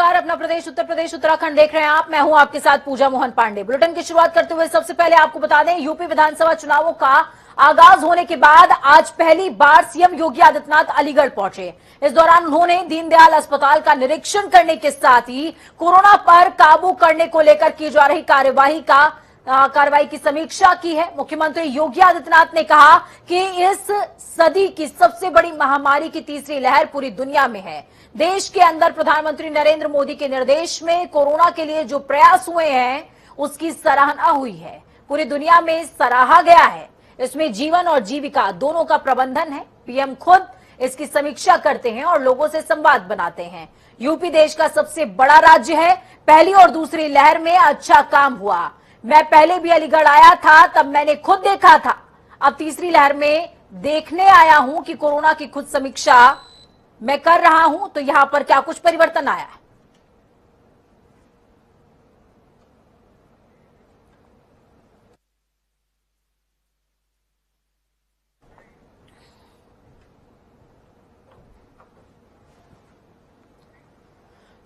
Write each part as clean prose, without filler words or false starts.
नमस्कार। अपना प्रदेश उत्तर प्रदेश उत्तराखंड देख रहे हैं आप। मैं हूं आपके साथ पूजा मोहन पांडे। बुलेटिन की शुरुआत करते हुए सबसे पहले आपको बता दें, यूपी विधानसभा चुनावों का आगाज होने के बाद आज पहली बार सीएम योगी आदित्यनाथ अलीगढ़ पहुंचे। इस दौरान उन्होंने दीनदयाल अस्पताल का निरीक्षण करने के साथ ही कोरोना पर काबू करने को लेकर की जा रही कार्रवाई की समीक्षा की है। मुख्यमंत्री योगी आदित्यनाथ ने कहा कि इस सदी की सबसे बड़ी महामारी की तीसरी लहर पूरी दुनिया में है। देश के अंदर प्रधानमंत्री नरेंद्र मोदी के निर्देश में कोरोना के लिए जो प्रयास हुए हैं उसकी सराहना हुई है, पूरी दुनिया में सराहा गया है। इसमें जीवन और जीविका दोनों का प्रबंधन है। पीएम खुद इसकी समीक्षा करते हैं और लोगों से संवाद बनाते हैं। यूपी देश का सबसे बड़ा राज्य है। पहली और दूसरी लहर में अच्छा काम हुआ। मैं पहले भी अलीगढ़ आया था, तब मैंने खुद देखा था। अब तीसरी लहर में देखने आया हूं कि कोरोना की खुद समीक्षा मैं कर रहा हूं, तो यहां पर क्या कुछ परिवर्तन आया है।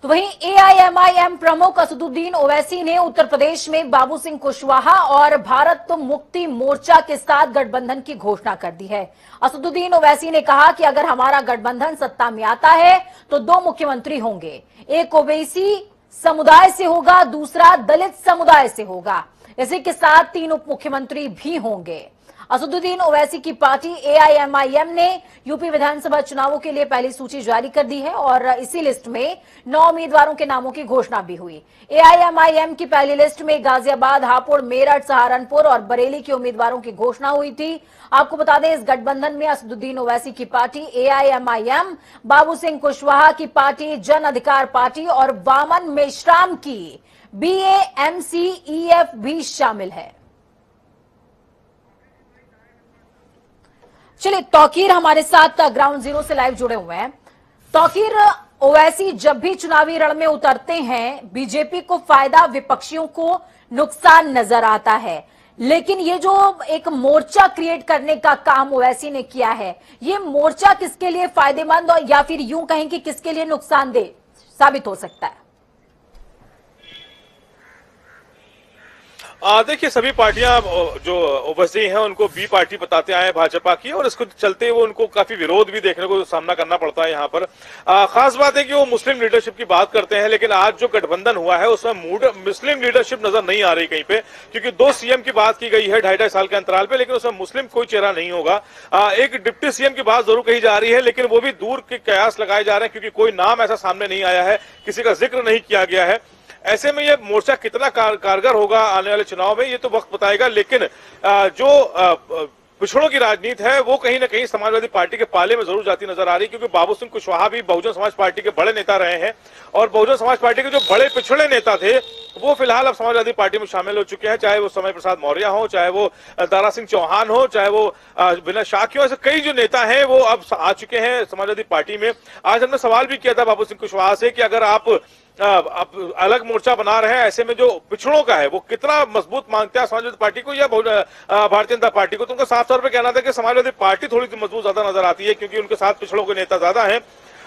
तो वहीं एआईएमआईएम प्रमुख असदुद्दीन ओवैसी ने उत्तर प्रदेश में बाबू सिंह कुशवाहा और भारत मुक्ति मोर्चा के साथ गठबंधन की घोषणा कर दी है। असदुद्दीन ओवैसी ने कहा कि अगर हमारा गठबंधन सत्ता में आता है तो 2 मुख्यमंत्री होंगे, एक ओबीसी समुदाय से होगा, दूसरा दलित समुदाय से होगा। इसी के साथ 3 उप मुख्यमंत्री भी होंगे। असदुद्दीन ओवैसी की पार्टी एआईएमआईएम ने यूपी विधानसभा चुनावों के लिए पहली सूची जारी कर दी है और इसी लिस्ट में 9 उम्मीदवारों के नामों की घोषणा भी हुई। एआईएमआईएम की पहली लिस्ट में गाजियाबाद, हापुड़, मेरठ, सहारनपुर और बरेली के उम्मीदवारों की घोषणा हुई थी। आपको बता दें, इस गठबंधन में असदुद्दीन ओवैसी की पार्टी एआईएमआईएम, बाबू सिंह कुशवाहा की पार्टी जन अधिकार पार्टी और वामन मेश्राम की बीएएमसीईएफ भी शामिल है। चलिए, तौकीर हमारे साथ ग्राउंड जीरो से लाइव जुड़े हुए हैं। तौकीर, ओवैसी जब भी चुनावी रण में उतरते हैं, बीजेपी को फायदा, विपक्षियों को नुकसान नजर आता है। लेकिन ये जो एक मोर्चा क्रिएट करने का काम ओवैसी ने किया है, ये मोर्चा किसके लिए फायदेमंद और या फिर यूं कहें कि किसके लिए नुकसानदेह साबित हो सकता है? देखिए, सभी पार्टियां जो ओवैसी हैं उनको बी पार्टी बताते आए भाजपा की, और इसको चलते वो उनको काफी विरोध भी देखने को सामना करना पड़ता है। यहाँ पर खास बात है कि वो मुस्लिम लीडरशिप की बात करते हैं, लेकिन आज जो गठबंधन हुआ है उसमें मुस्लिम लीडरशिप नजर नहीं आ रही कहीं पे, क्योंकि 2 सीएम की बात की गई है 2.5 साल के अंतराल पे, लेकिन उसमें मुस्लिम कोई चेहरा नहीं होगा। एक डिप्टी सीएम की बात जरूर कही जा रही है, लेकिन वो भी दूर के कयास लगाए जा रहे हैं, क्योंकि कोई नाम ऐसा सामने नहीं आया है, किसी का जिक्र नहीं किया गया है। ऐसे में ये मोर्चा कितना कारगर होगा आने वाले चुनाव में, ये तो वक्त बताएगा। लेकिन जो पिछड़ों की राजनीति है वो कहीं ना कहीं समाजवादी पार्टी के पाले में जरूर जाती नजर आ रही है, क्योंकि बाबू सिंह कुशवाहा भी बहुजन समाज पार्टी के बड़े नेता रहे हैं, और बहुजन समाज पार्टी के जो बड़े पिछड़े नेता थे वो फिलहाल अब समाजवादी पार्टी में शामिल हो चुके हैं। चाहे वो समय प्रसाद मौर्य हो, चाहे वो दारा सिंह चौहान हो, चाहे वो विनय शाक्य हो, ऐसे कई जो नेता हैं वो अब आ चुके हैं समाजवादी पार्टी में। आज हमने सवाल भी किया था बाबू सिंह कुशवाहा से कि अगर आप अलग मोर्चा बना रहे हैं, ऐसे में जो पिछड़ों का है वो कितना मजबूत मांगते हैं समाजवादी पार्टी को या भारतीय जनता पार्टी को, तो उनका साफ तौर पर कहना था कि समाजवादी पार्टी थोड़ी सी मजबूत ज्यादा नजर आती है, क्योंकि उनके साथ पिछड़ों के नेता ज्यादा हैं।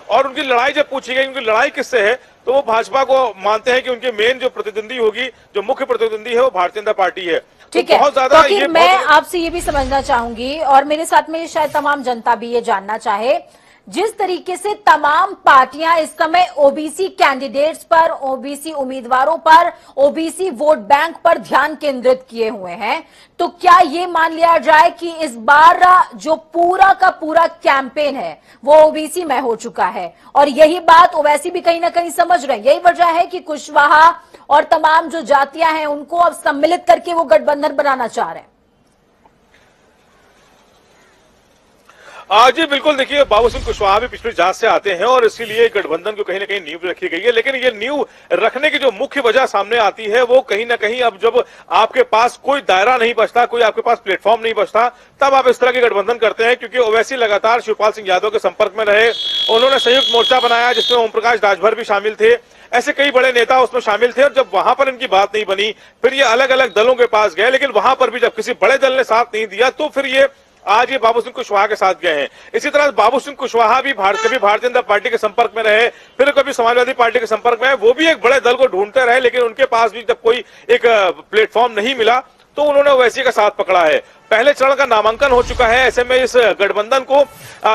और उनकी लड़ाई जब पूछी गई उनकी लड़ाई किससे है, तो वो भाजपा को मानते हैं कि उनके मेन जो प्रतिद्वंदी होगी, जो मुख्य प्रतिद्वंदी है वो भारतीय जनता पार्टी है। ठीक है, बहुत ज्यादा तो मैं आपसे ये भी समझना चाहूंगी और मेरे साथ में शायद तमाम जनता भी ये जानना चाहे, जिस तरीके से तमाम पार्टियां इस समय ओबीसी कैंडिडेट्स पर, ओबीसी उम्मीदवारों पर, ओबीसी वोट बैंक पर ध्यान केंद्रित किए हुए हैं, तो क्या ये मान लिया जाए कि इस बार जो पूरा का पूरा कैंपेन है वो ओबीसी में हो चुका है? और यही बात ओवैसी भी कहीं ना कहीं समझ रहे हैं, यही वजह है कि कुशवाहा और तमाम जो जातियां हैं उनको अब सम्मिलित करके वो गठबंधन बनाना चाह रहे हैं। जी बिल्कुल, देखिए बाबू सिंह कुशवाहा भी पिछली जांच से आते हैं और इसीलिए गठबंधन को कहीं ना कहीं नींव रखी गई है। लेकिन ये नींव रखने की जो मुख्य वजह सामने आती है वो कहीं ना कहीं अब जब आपके पास कोई दायरा नहीं बचता, कोई आपके पास प्लेटफॉर्म नहीं बचता, तब आप इस तरह के गठबंधन करते हैं। क्योंकि ओवैसी लगातार शिवपाल सिंह यादव के संपर्क में रहे, उन्होंने संयुक्त मोर्चा बनाया जिसमें ओम प्रकाश राजभर भी शामिल थे, ऐसे कई बड़े नेता उसमें शामिल थे। और जब वहां पर इनकी बात नहीं बनी, फिर ये अलग अलग दलों के पास गए, लेकिन वहां पर भी जब किसी बड़े दल ने साथ नहीं दिया तो फिर ये आज ये बाबू सिंह कुशवाहा के साथ गए हैं। इसी तरह बाबू सिंह कुशवाहा भी कभी भारतीय जनता पार्टी के संपर्क में रहे, फिर कभी समाजवादी पार्टी के संपर्क में, वो भी एक बड़े दल को ढूंढते रहे, लेकिन उनके पास भी जब कोई एक प्लेटफॉर्म नहीं मिला तो उन्होंने ओवैसी का साथ पकड़ा है। पहले चरण का नामांकन हो चुका है, ऐसे में इस गठबंधन को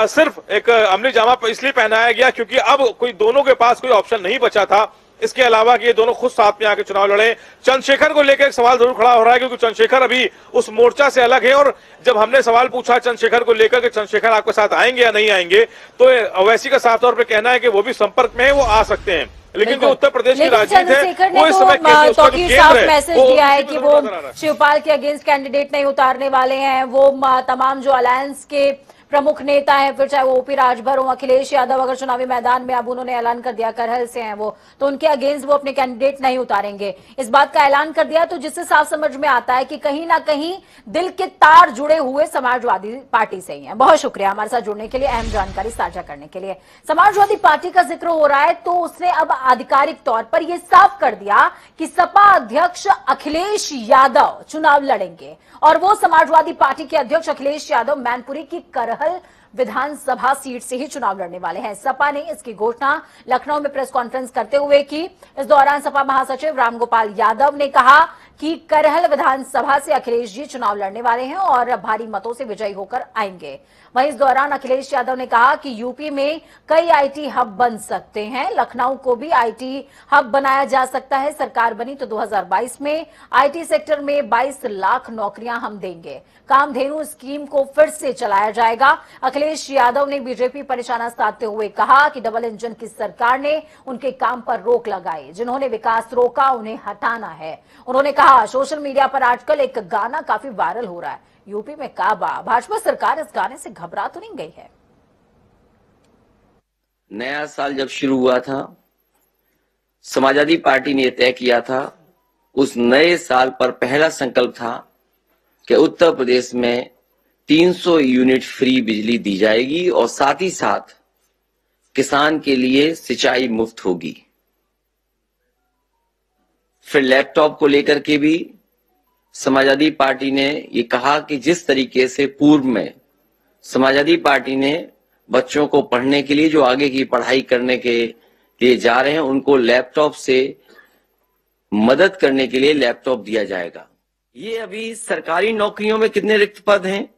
सिर्फ एक अमली जामा इसलिए पहनाया गया क्योंकि अब कोई दोनों के पास कोई ऑप्शन नहीं बचा था। इसके अलावा कि ये दोनों खुद साथ में आके चुनाव लड़े। चंद्रशेखर को लेकर एक सवाल जरूर खड़ा हो रहा है क्योंकि चंद्रशेखर अभी उस मोर्चा से अलग है, और जब हमने सवाल पूछा चंद्रशेखर को लेकर कि चंद्रशेखर आपके साथ आएंगे या नहीं आएंगे, तो ओवैसी का साफ तौर पर कहना है कि वो भी संपर्क में है, वो आ सकते हैं। लेकिन जो उत्तर प्रदेश की राजनीति है वो इस समय साफ मैसेज दिया है कि वो शिवपाल के अगेंस्ट कैंडिडेट नहीं उतारने वाले हैं। वो तमाम जो अलायंस के प्रमुख नेता हैं, फिर चाहे वो ओपी राजभर हो, अखिलेश यादव, अगर चुनावी मैदान में अब उन्होंने ऐलान कर दिया करहल से हैं वो, तो उनके अगेंस्ट वो अपने कैंडिडेट नहीं उतारेंगे, इस बात का ऐलान कर दिया। तो जिससे साफ समझ में आता है कि कहीं ना कहीं दिल के तार जुड़े हुए समाजवादी पार्टी से ही हैं। बहुत शुक्रिया हमारे साथ जुड़ने के लिए, अहम जानकारी साझा करने के लिए। समाजवादी पार्टी का जिक्र हो रहा है तो उसने अब आधिकारिक तौर पर यह साफ कर दिया कि सपा अध्यक्ष अखिलेश यादव चुनाव लड़ेंगे, और वो समाजवादी पार्टी के अध्यक्ष अखिलेश यादव मैनपुरी की करहल विधानसभा सीट से ही चुनाव लड़ने वाले हैं। सपा ने इसकी घोषणा लखनऊ में प्रेस कॉन्फ्रेंस करते हुए की। इस दौरान सपा महासचिव रामगोपाल यादव ने कहा कि करहल विधानसभा से अखिलेश जी चुनाव लड़ने वाले हैं और भारी मतों से विजयी होकर आएंगे। वहीं इस दौरान अखिलेश यादव ने कहा कि यूपी में कई आईटी हब बन सकते हैं, लखनऊ को भी आईटी हब बनाया जा सकता है। सरकार बनी तो 2022 में आईटी सेक्टर में 22 लाख नौकरियां हम देंगे। कामधेनु स्कीम को फिर से चलाया जाएगा। अखिलेश यादव ने बीजेपी पर निशाना साधते हुए कहा कि डबल इंजन की सरकार ने उनके काम पर रोक लगाई, जिन्होंने विकास रोका उन्हें हटाना है। उन्होंने कहा सोशल मीडिया पर आजकल एक गाना काफी वायरल हो रहा है, यूपी में काबा, भाजपा सरकार इस गाने से घबरा तो नहीं गई है। नया साल जब शुरू हुआ था, समाजवादी पार्टी ने तय किया था, उस नए साल पर पहला संकल्प था कि उत्तर प्रदेश में 300 यूनिट फ्री बिजली दी जाएगी और साथ ही साथ किसान के लिए सिंचाई मुफ्त होगी। फिर लैपटॉप को लेकर के भी समाजवादी पार्टी ने ये कहा कि जिस तरीके से पूर्व में समाजवादी पार्टी ने बच्चों को पढ़ने के लिए जो आगे की पढ़ाई करने के लिए जा रहे हैं उनको लैपटॉप से मदद करने के लिए लैपटॉप दिया जाएगा। ये अभी सरकारी नौकरियों में कितने रिक्त पद हैं,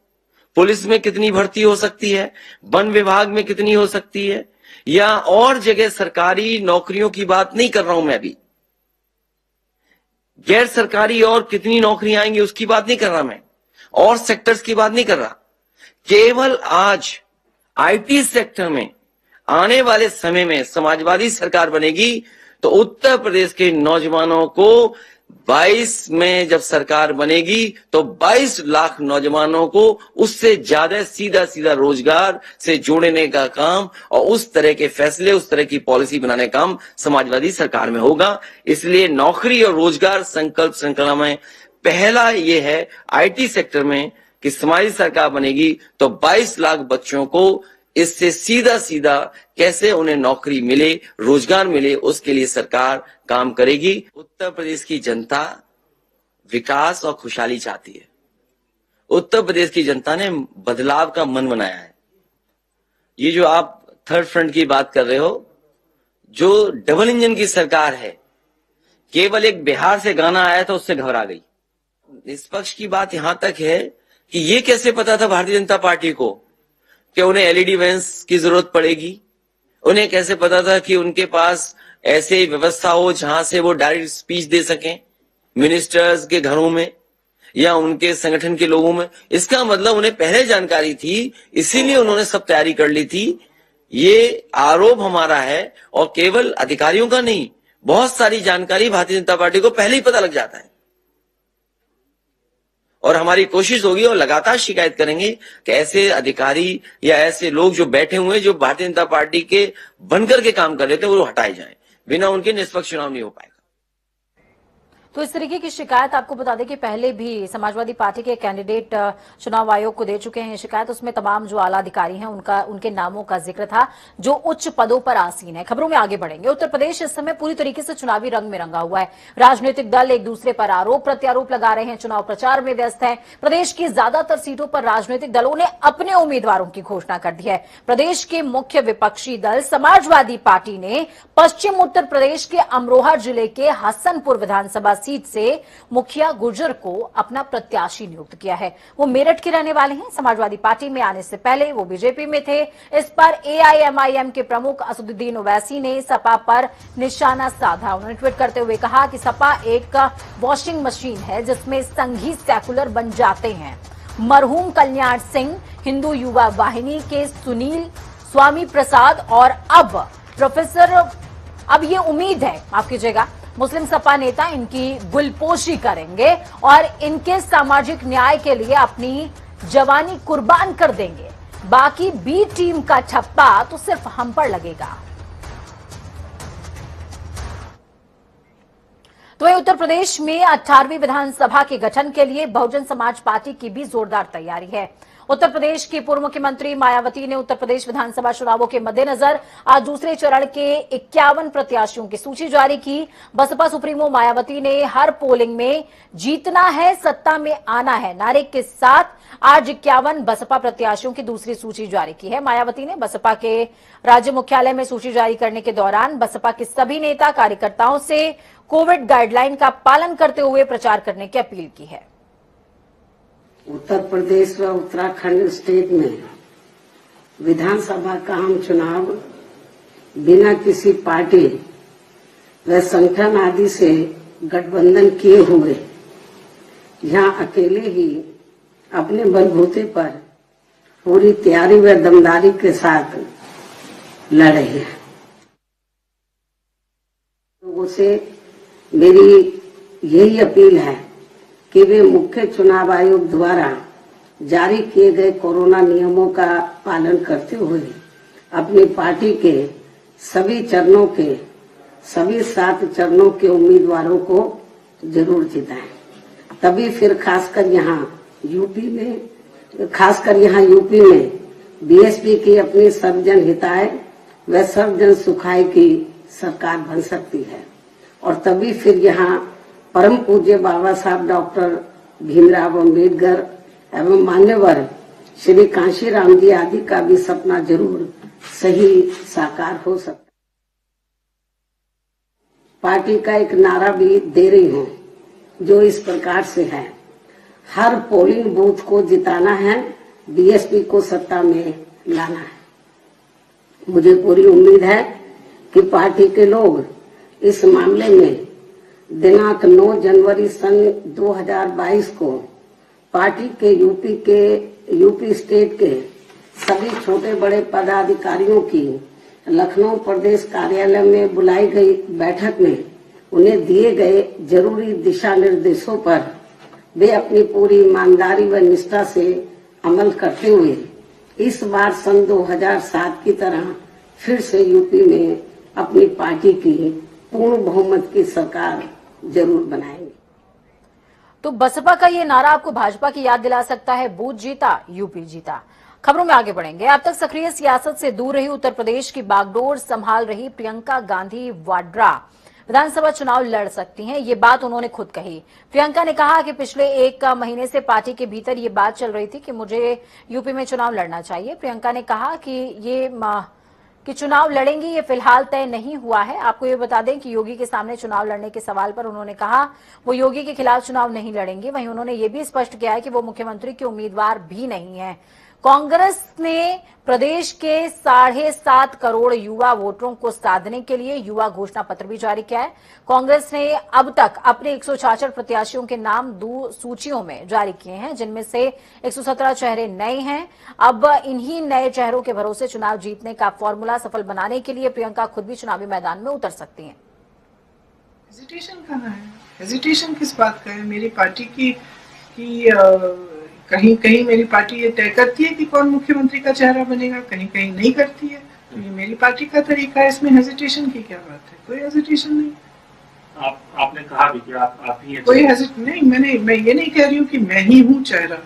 पुलिस में कितनी भर्ती हो सकती है, वन विभाग में कितनी हो सकती है, या और जगह सरकारी नौकरियों की बात नहीं कर रहा हूं मैं अभी, गैर सरकारी और कितनी नौकरियां आएंगी उसकी बात नहीं कर रहा मैं, और सेक्टर्स की बात नहीं कर रहा। केवल आज आईटी सेक्टर में आने वाले समय में समाजवादी सरकार बनेगी तो उत्तर प्रदेश के नौजवानों को 22 में जब सरकार बनेगी तो 22 लाख नौजवानों को उससे ज्यादा सीधा रोजगार से जोड़ने का काम और उस तरह के फैसले, उस तरह की पॉलिसी बनाने का काम समाजवादी सरकार में होगा। इसलिए नौकरी और रोजगार संकल्प श्रृंखला में पहला ये है आईटी सेक्टर में कि समाजवादी सरकार बनेगी तो 22 लाख बच्चों को इससे सीधा कैसे उन्हें नौकरी मिले, रोजगार मिले, उसके लिए सरकार काम करेगी। उत्तर प्रदेश की जनता विकास और खुशहाली चाहती है। उत्तर प्रदेश की जनता ने बदलाव का मन बनाया है। ये जो आप थर्ड फ्रंट की बात कर रहे हो, जो डबल इंजन की सरकार है, केवल एक बिहार से गाना आया था उससे घबरा गई। निष्पक्ष की बात यहां तक है कि ये कैसे पता था भारतीय जनता पार्टी को कि उन्हें एलईडी वैन्स की जरूरत पड़ेगी, उन्हें कैसे पता था कि उनके पास ऐसे व्यवस्था हो जहां से वो डायरेक्ट स्पीच दे सकें मिनिस्टर्स के घरों में या उनके संगठन के लोगों में। इसका मतलब उन्हें पहले जानकारी थी, इसीलिए उन्होंने सब तैयारी कर ली थी। ये आरोप हमारा है और केवल अधिकारियों का नहीं, बहुत सारी जानकारी भारतीय जनता पार्टी को पहले ही पता लग जाता है। और हमारी कोशिश होगी और लगातार शिकायत करेंगे कि ऐसे अधिकारी या ऐसे लोग जो बैठे हुए जो भारतीय जनता पार्टी के बनकर के काम कर रहे थे वो हटाए जाएं, बिना उनके निष्पक्ष चुनाव नहीं हो पाएगा। तो इस तरीके की शिकायत आपको बता दें कि पहले भी समाजवादी पार्टी के कैंडिडेट चुनाव आयोग को दे चुके हैं शिकायत। उसमें तमाम जो आला अधिकारी हैं उनके नामों का जिक्र था जो उच्च पदों पर आसीन है। खबरों में आगे बढ़ेंगे। उत्तर प्रदेश इस समय पूरी तरीके से चुनावी रंग में रंगा हुआ है। राजनीतिक दल एक दूसरे पर आरोप प्रत्यारोप लगा रहे हैं, चुनाव प्रचार में व्यस्त है। प्रदेश की ज्यादातर सीटों पर राजनीतिक दलों ने अपने उम्मीदवारों की घोषणा कर दी है। प्रदेश के मुख्य विपक्षी दल समाजवादी पार्टी ने पश्चिम उत्तर प्रदेश के अमरोहा जिले के हसनपुर विधानसभा सीट से मुखिया गुर्जर को अपना प्रत्याशी नियुक्त किया है। वो मेरठ के रहने वाले हैं। समाजवादी पार्टी में आने से पहले वो बीजेपी में थे। इस पर एआईएमआईएम के प्रमुख असदुद्दीन ओवैसी ने सपा पर निशाना साधा। उन्होंने ट्वीट करते हुए कहा कि सपा एक वॉशिंग मशीन है जिसमें संघी सेकुलर बन जाते हैं। मरहूम कल्याण सिंह, हिंदू युवा वाहिनी के सुनील स्वामी प्रसाद और अब प्रोफेसर, अब ये उम्मीद है, माफ कीजिएगा, मुस्लिम सपा नेता इनकी गुलपोशी करेंगे और इनके सामाजिक न्याय के लिए अपनी जवानी कुर्बान कर देंगे। बाकी बी टीम का ठप्पा तो सिर्फ हम पर लगेगा। तो वहीं उत्तर प्रदेश में 18वीं विधानसभा के गठन के लिए बहुजन समाज पार्टी की भी जोरदार तैयारी है। उत्तर प्रदेश की पूर्व मुख्यमंत्री मायावती ने उत्तर प्रदेश विधानसभा चुनावों के मद्देनजर आज दूसरे चरण के 51 प्रत्याशियों की सूची जारी की। बसपा सुप्रीमो मायावती ने हर पोलिंग में जीतना है, सत्ता में आना है नारे के साथ आज 51 बसपा प्रत्याशियों की दूसरी सूची जारी की है। मायावती ने बसपा के राज्य मुख्यालय में सूची जारी करने के दौरान बसपा के सभी नेता कार्यकर्ताओं से कोविड गाइडलाइन का पालन करते हुए प्रचार करने की अपील की है। उत्तर प्रदेश व उत्तराखंड स्टेट में विधानसभा का आम चुनाव बिना किसी पार्टी व संगठन आदि से गठबंधन किए हुए यहाँ अकेले ही अपने बलबूते पर पूरी तैयारी व दमदारी के साथ लड़े हैं। लोगों से मेरी यही अपील है कि वे मुख्य चुनाव आयोग द्वारा जारी किए गए कोरोना नियमों का पालन करते हुए अपनी पार्टी के सभी चरणों के सभी 7 चरणों के उम्मीदवारों को जरूर जिताएं। तभी फिर खासकर यहाँ यूपी में बीएसपी की अपनी सर्वजन हिताय व सर्वजन सुखाय की सरकार बन सकती है और तभी फिर यहाँ परम पूज्य बाबा साहब डॉक्टर भीमराव अम्बेडकर एवं मान्यवर श्री कांशीराम जी आदि का भी सपना जरूर सही साकार हो सकता। पार्टी का एक नारा भी दे रही हूँ जो इस प्रकार से है, हर पोलिंग बूथ को जिताना है, बीएसपी को सत्ता में लाना है। मुझे पूरी उम्मीद है कि पार्टी के लोग इस मामले में दिनांक 9 जनवरी सन 2022 को पार्टी के यूपी स्टेट के सभी छोटे बड़े पदाधिकारियों की लखनऊ प्रदेश कार्यालय में बुलाई गई बैठक में उन्हें दिए गए जरूरी दिशा निर्देशों पर वे अपनी पूरी ईमानदारी व निष्ठा से अमल करते हुए इस बार सन 2007 की तरह फिर से यूपी में अपनी पार्टी की पूर्ण बहुमत की सरकार जरूर बनाएंगे। तो बसपा का ये नारा आपको भाजपा की याद दिला सकता है, बूथ जीता यूपी जीता। खबरों में आगे बढ़ेंगे। अब तक सक्रिय सियासत से दूर रही उत्तर प्रदेश की बागडोर संभाल रही प्रियंका गांधी वाड्रा विधानसभा चुनाव लड़ सकती हैं, ये बात उन्होंने खुद कही। प्रियंका ने कहा कि पिछले 1 महीने से पार्टी के भीतर ये बात चल रही थी कि मुझे यूपी में चुनाव लड़ना चाहिए। प्रियंका ने कहा कि चुनाव लड़ेंगी ये फिलहाल तय नहीं हुआ है। आपको ये बता दें कि योगी के सामने चुनाव लड़ने के सवाल पर उन्होंने कहा वो योगी के खिलाफ चुनाव नहीं लड़ेंगे। वहीं उन्होंने ये भी स्पष्ट किया है कि वो मुख्यमंत्री के उम्मीदवार भी नहीं है। कांग्रेस ने प्रदेश के 7.5 करोड़ युवा वोटरों को साधने के लिए युवा घोषणा पत्र भी जारी किया है। कांग्रेस ने अब तक अपने 166 प्रत्याशियों के नाम 2 सूचियों में जारी किए हैं, जिनमें से 117 चेहरे नए हैं। अब इन्हीं नए चेहरों के भरोसे चुनाव जीतने का फॉर्मूला सफल बनाने के लिए प्रियंका खुद भी चुनावी मैदान में उतर सकती हैं। हेजिटेशन कहाँ है? हेजिटेशन किस बात का है? मेरी पार्टी की कहीं कहीं मेरी पार्टी ये तय करती है कि कौन मुख्यमंत्री का चेहरा बनेगा, कहीं कहीं नहीं करती है। ये मेरी पार्टी का तरीका है, इसमें हेजिटेशन की क्या बात है? कोई हेजिटेशन नहीं। आप आपने कहा भी कि आप ही हैं। कोई हेजिट नहीं, मैं ये नहीं कह रही हूँ कि मैं ही हूँ चेहरा,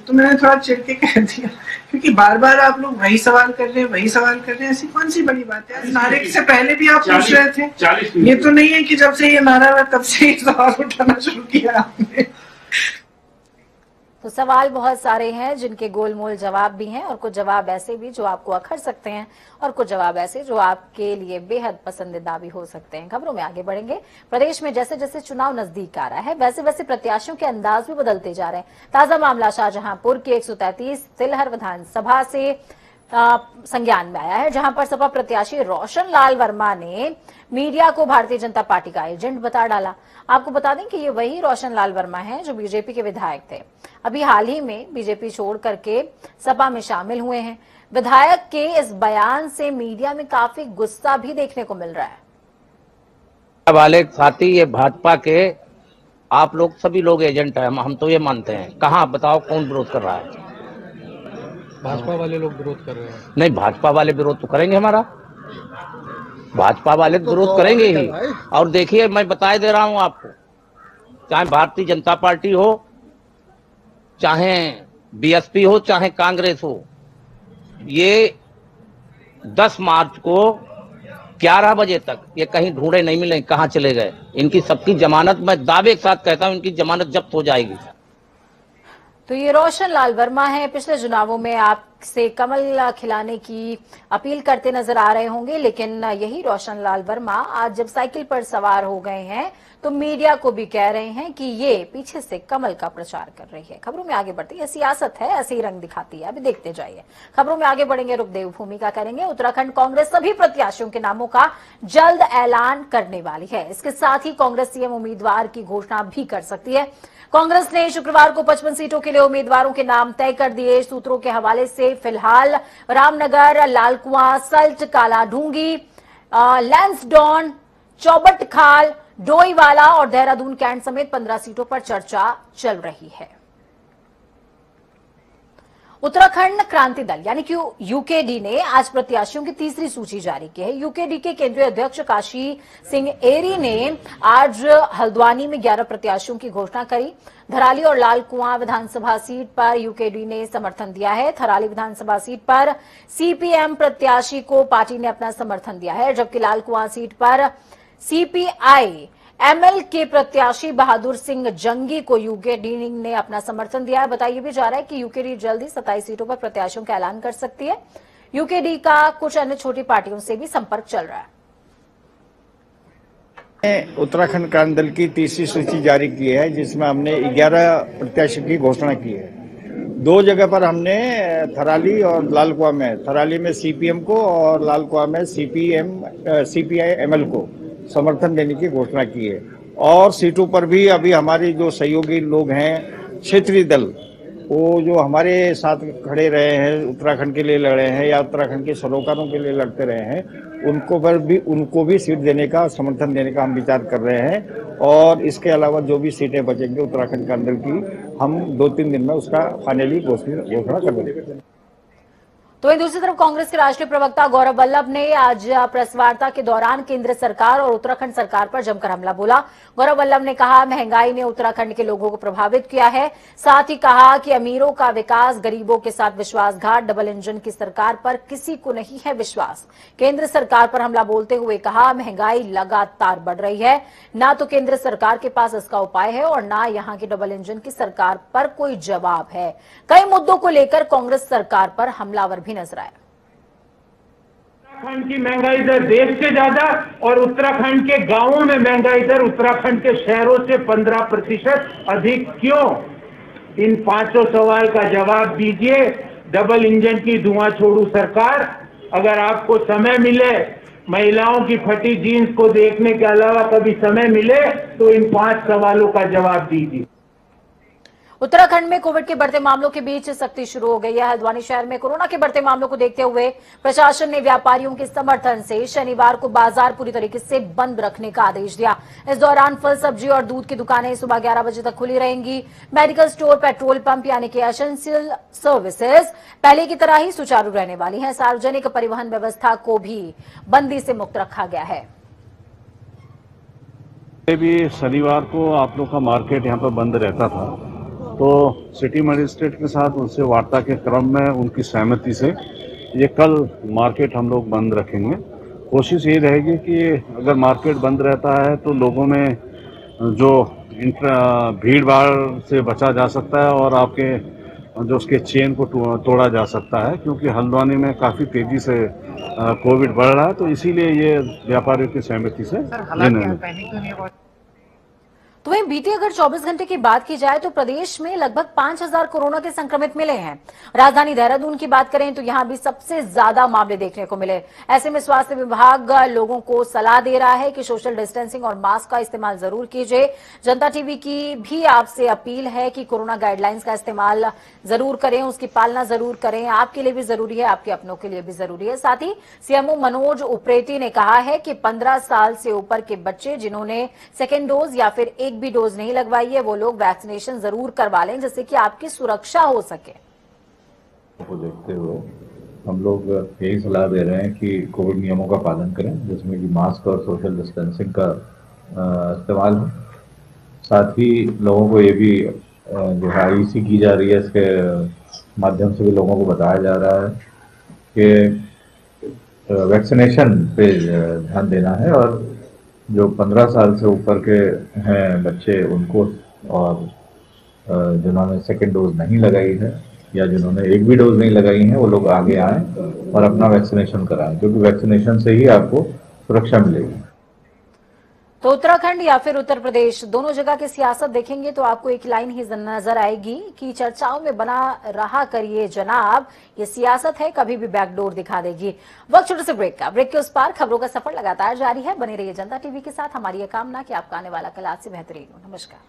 तो मैंने थोड़ा चिढ़ के कह दिया, क्योंकि बार बार आप लोग वही सवाल कर रहे हैं, ऐसी कौन सी बड़ी बात है। नारे से पहले भी आप पूछ रहे थे, ये तो नहीं है कि जब से ये नारा हुआ तब से ये सवाल उठाना शुरू किया आपने। तो सवाल बहुत सारे हैं जिनके गोलमोल जवाब भी हैं और कुछ जवाब ऐसे भी जो आपको अखर सकते हैं और कुछ जवाब ऐसे जो आपके लिए बेहद पसंदीदा भी हो सकते हैं। खबरों में आगे बढ़ेंगे। प्रदेश में जैसे जैसे चुनाव नजदीक आ रहा है वैसे वैसे प्रत्याशियों के अंदाज भी बदलते जा रहे हैं। ताजा मामला शाहजहांपुर के 133 तिलहर विधानसभा से संज्ञान में आया है, जहां पर सपा प्रत्याशी रोशन लाल वर्मा ने मीडिया को भारतीय जनता पार्टी का एजेंट बता डाला। आपको बता दें कि ये वही रोशन लाल वर्मा हैं जो बीजेपी के विधायक थे, अभी हाल ही में बीजेपी छोड़ करके सपा में शामिल हुए हैं। विधायक के इस बयान से मीडिया में काफी गुस्सा भी देखने को मिल रहा है। वाले साथी ये भाजपा के आप लोग सभी लोग एजेंट हैं, हम तो ये मानते हैं। कहाँ बताओ कौन विरोध कर रहा है? भाजपा वाले लोग विरोध कर रहे हैं। नहीं, भाजपा वाले विरोध तो करेंगे, हमारा भाजपा वाले तो विरोध करेंगे ही। और देखिए मैं बता दे रहा हूं आपको, चाहे भारतीय जनता पार्टी हो, चाहे बीएसपी हो, चाहे कांग्रेस हो, ये 10 मार्च को 11 बजे तक ये कहीं ढूंढे नहीं मिले, कहां चले गए। इनकी सबकी जमानत, मैं दावे के साथ कहता हूं, इनकी जमानत जब्त हो जाएगी। तो ये रोशन लाल वर्मा है, पिछले चुनावों में आपसे कमल खिलाने की अपील करते नजर आ रहे होंगे, लेकिन यही रोशन लाल वर्मा आज जब साइकिल पर सवार हो गए हैं तो मीडिया को भी कह रहे हैं कि ये पीछे से कमल का प्रचार कर रही है। खबरों में आगे बढ़ती है, सियासत है, ऐसे ही रंग दिखाती है, अभी देखते जाइए। खबरों में आगे बढ़ेंगे, रुक देवभूमि का करेंगे। उत्तराखंड कांग्रेस सभी प्रत्याशियों के नामों का जल्द ऐलान करने वाली है। इसके साथ ही कांग्रेस सीएम उम्मीदवार की घोषणा भी कर सकती है। कांग्रेस ने शुक्रवार को 55 सीटों के लिए उम्मीदवारों के नाम तय कर दिए। सूत्रों के हवाले से फिलहाल रामनगर, लालकुआं, सल्ट, कालाढूंगी, लैंसडॉन, चौबटखाल, डोईवाला और देहरादून कैंट समेत 15 सीटों पर चर्चा चल रही है। उत्तराखंड क्रांति दल यानी कि यूकेडी ने आज प्रत्याशियों की तीसरी सूची जारी की है। यूकेडी के केंद्रीय अध्यक्ष काशी सिंह एरी ने आज हल्द्वानी में 11 प्रत्याशियों की घोषणा करी। थराली और लालकुआं विधानसभा सीट पर यूकेडी ने समर्थन दिया है। थराली विधानसभा सीट पर सीपीएम प्रत्याशी को पार्टी ने अपना समर्थन दिया है, जबकि लालकुआं सीट पर सीपीआई एमएल के प्रत्याशी बहादुर सिंह जंगी को यूकेडी ने अपना समर्थन दिया है। बताइए भी जा रहा है कि यूकेडी जल्दी 27 सीटों पर प्रत्याशियों का ऐलान कर सकती है। यूकेडी का कुछ अन्य छोटी पार्टियों से भी संपर्क चल रहा है। उत्तराखंड क्रांति दल की तीसरी सूची जारी की है, जिसमें हमने 11 प्रत्याशियों की घोषणा की है। 2 जगह पर हमने थराली और लालकुआं में, थराली में सीपीएम को और लालकुआं में सीपीआई एमएल को समर्थन देने की घोषणा की है। और सीटों पर भी अभी हमारे जो सहयोगी लोग हैं, क्षेत्रीय दल, वो जो हमारे साथ खड़े रहे हैं, उत्तराखंड के लिए लड़े हैं या उत्तराखंड के सरोकारों के लिए लड़ते रहे हैं, उनको भी सीट देने का, समर्थन देने का हम विचार कर रहे हैं। और इसके अलावा जो भी सीटें बचेंगे उत्तराखंड क्रांति दल की, हम 2-3 दिन में उसका फाइनली घोषणा कर देंगे। तो वहीं दूसरी तरफ कांग्रेस के राष्ट्रीय प्रवक्ता गौरव वल्लभ ने आज प्रेस वार्ता के दौरान केंद्र सरकार और उत्तराखंड सरकार पर जमकर हमला बोला। गौरव वल्लभ ने कहा, महंगाई ने उत्तराखंड के लोगों को प्रभावित किया है। साथ ही कहा कि अमीरों का विकास, गरीबों के साथ विश्वासघात, डबल इंजन की सरकार पर किसी को नहीं है विश्वास। केंद्र सरकार पर हमला बोलते हुए कहा, महंगाई लगातार बढ़ रही है, ना तो केंद्र सरकार के पास इसका उपाय है और ना यहां की डबल इंजन की सरकार पर कोई जवाब है। कई मुद्दों को लेकर कांग्रेस सरकार पर हमलावर भी नजर आया। उत्तराखंड की महंगाई दर देश से ज्यादा और उत्तराखंड के गांवों में महंगाई दर उत्तराखंड के शहरों से 15% अधिक क्यों? इन 500 सवाल का जवाब दीजिए। डबल इंजन की धुआं छोड़ू सरकार, अगर आपको समय मिले, महिलाओं की फटी जीन्स को देखने के अलावा कभी समय मिले, तो इन 5 सवालों का जवाब दीजिए। उत्तराखंड में कोविड के बढ़ते मामलों के बीच सख्ती शुरू हो गई है। हल्द्वानी शहर में कोरोना के बढ़ते मामलों को देखते हुए प्रशासन ने व्यापारियों के समर्थन से शनिवार को बाजार पूरी तरीके से बंद रखने का आदेश दिया। इस दौरान फल, सब्जी और दूध की दुकानें सुबह 11 बजे तक खुली रहेंगी। मेडिकल स्टोर, पेट्रोल पंप यानी कि एसेंशियल सर्विसेज पहले की तरह ही सुचारू रहने वाली हैं। सार्वजनिक परिवहन व्यवस्था को भी बंदी से मुक्त रखा गया है। भी शनिवार को आप लोग का मार्केट यहाँ पर बंद रहता था, तो सिटी मजिस्ट्रेट के साथ उनसे वार्ता के क्रम में उनकी सहमति से ये कल मार्केट हम लोग बंद रखेंगे। कोशिश ये रहेगी कि अगर मार्केट बंद रहता है तो लोगों में जो भीड़ भाड़ से बचा जा सकता है और आपके जो उसके चेन को तोड़ा जा सकता है, क्योंकि हल्द्वानी में काफी तेजी से कोविड बढ़ रहा है, तो इसीलिए ये व्यापारियों की सहमति से तो वहीं बीते अगर 24 घंटे की बात की जाए तो प्रदेश में लगभग 5000 कोरोना के संक्रमित मिले हैं। राजधानी देहरादून की बात करें तो यहां भी सबसे ज्यादा मामले देखने को मिले। ऐसे में स्वास्थ्य विभाग लोगों को सलाह दे रहा है कि सोशल डिस्टेंसिंग और मास्क का इस्तेमाल जरूर कीजिए। जनता टीवी की भी आपसे अपील है कि कोरोना गाइडलाइंस का इस्तेमाल जरूर करें, उसकी पालना जरूर करें। आपके लिए भी जरूरी है, आपके अपनों के लिए भी जरूरी है। साथ ही सीएमओ मनोज उप्रेती ने कहा है कि 15 साल से ऊपर के बच्चे जिन्होंने सेकेंड डोज या फिर एक भी डोज नहीं लगवाई है वो लोग वैक्सीनेशन जरूर करवा लें, जिससे कि आपकी सुरक्षा हो सके। को देखते हुए हम लोग यही सलाह दे रहे हैं कि कोविड नियमों का पालन करें, जिसमें कि मास्क और सोशल डिस्टेंसिंग का इस्तेमाल हो। साथ ही लोगों को ये भी जो है आईसी की जा रही है, इसके माध्यम से भी लोगों को बताया जा रहा है कि वैक्सीनेशन पे ध्यान देना है और जो 15 साल से ऊपर के हैं बच्चे उनको और जिन्होंने सेकेंड डोज नहीं लगाई है या जिन्होंने एक भी डोज नहीं लगाई है वो लोग आगे आएं और अपना वैक्सीनेशन कराएं, क्योंकि वैक्सीनेशन से ही आपको सुरक्षा मिलेगी। तो उत्तराखंड या फिर उत्तर प्रदेश दोनों जगह की सियासत देखेंगे तो आपको एक लाइन ही नजर आएगी कि चर्चाओं में बना रहा करिए जनाब, ये सियासत है कभी भी बैकडोर दिखा देगी। वक्त छोटे से ब्रेक का, ब्रेक के उस पार खबरों का सफर लगातार जारी है। बने रहिए जनता टीवी के साथ। हमारी यह कामना कि आपका आने वाला कल आज से बेहतरीन हो। नमस्कार।